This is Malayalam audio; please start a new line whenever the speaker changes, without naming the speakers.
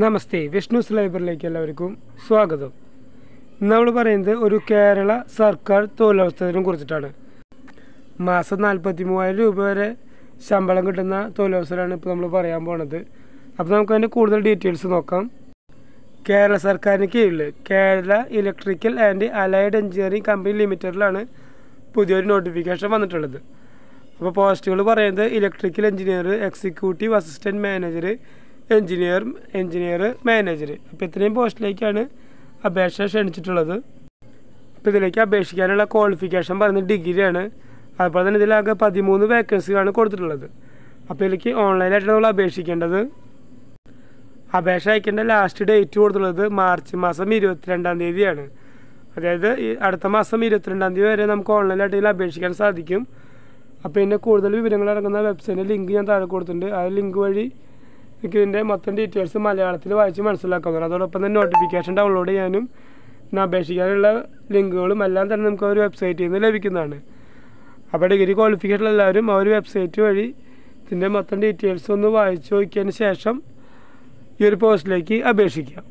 നമസ്തേ, വിഷ്ണുസ് ലൈബ്രറിയിലേക്ക് എല്ലാവർക്കും സ്വാഗതം. നമ്മൾ പറയുന്നത് ഒരു കേരള സർക്കാർ തൊഴിലവസരത്തിനെ കുറിച്ചിട്ടാണ്. മാസം 43,000 രൂപ വരെ ശമ്പളം കിട്ടുന്ന തൊഴിലവസരമാണ് ഇപ്പോൾ നമ്മൾ പറയാൻ പോണത്. അപ്പോൾ നമുക്ക് അതിൻ്റെ കൂടുതൽ ഡീറ്റെയിൽസ് നോക്കാം. കേരള സർക്കാരിന് കീഴിൽ Kerala electrical and allied engineering company ലിമിറ്റഡിലാണ് പുതിയൊരു നോട്ടിഫിക്കേഷൻ വന്നിട്ടുള്ളത്. അപ്പോൾ പോസ്റ്റുകൾ പറയുന്നത് electrical engineer, executive assistant manager, engineer manager. അപ്പോൾ ഇത്രയും പോസ്റ്റിലേക്കാണ് അപേക്ഷ ക്ഷണിച്ചിട്ടുള്ളത്. അപ്പോൾ ഇതിലേക്ക് അപേക്ഷിക്കാനുള്ള ക്വാളിഫിക്കേഷൻ പറയുന്നത് ഡിഗ്രിയാണ്. അതുപോലെ തന്നെ ഇതിലാകെ 13 വേക്കൻസികളാണ് കൊടുത്തിട്ടുള്ളത്. അപ്പോൾ ഇതിലേക്ക് ഓൺലൈനായിട്ടാണ് നമ്മൾ അപേക്ഷിക്കേണ്ടത്. അപേക്ഷ അയക്കേണ്ട ലാസ്റ്റ് ഡേറ്റ് കൊടുത്തിട്ടുള്ളത് മാർച്ച് മാസം 22-ാം തീയതിയാണ്. അതായത് അടുത്ത മാസം 22-ാം തീയതി വരെ നമുക്ക് ഓൺലൈനായിട്ട് ഇതിൽ അപേക്ഷിക്കാൻ സാധിക്കും. അപ്പോൾ ഇതിൻ്റെ കൂടുതൽ വിവരങ്ങൾ ഇറങ്ങുന്ന വെബ്സൈറ്റിൻ്റെ ലിങ്ക് ഞാൻ താഴെ കൊടുത്തിട്ടുണ്ട്. ആ ലിങ്ക് വഴി എനിക്ക് ഇതിൻ്റെ മൊത്തം ഡീറ്റെയിൽസ് മലയാളത്തിൽ വായിച്ച് മനസ്സിലാക്കാവുന്നതാണ്. അതോടൊപ്പം തന്നെ നോട്ടിഫിക്കേഷൻ ഡൗൺലോഡ് ചെയ്യാനും പിന്നെ അപേക്ഷിക്കാനുള്ള ലിങ്കുകളും എല്ലാം തന്നെ നമുക്ക് ഒരു വെബ്സൈറ്റിൽ നിന്ന് ലഭിക്കുന്നതാണ്. അപ്പോൾ ഡിഗ്രി ക്വാളിഫിക്കേഷൻ എല്ലാവരും ആ ഒരു വെബ്സൈറ്റ് വഴി ഇതിൻ്റെ മൊത്തം ഡീറ്റെയിൽസ് ഒന്ന് വായിച്ച് നോക്കിയതിന് ശേഷം ഈ ഒരു പോസ്റ്റിലേക്ക് അപേക്ഷിക്കാം.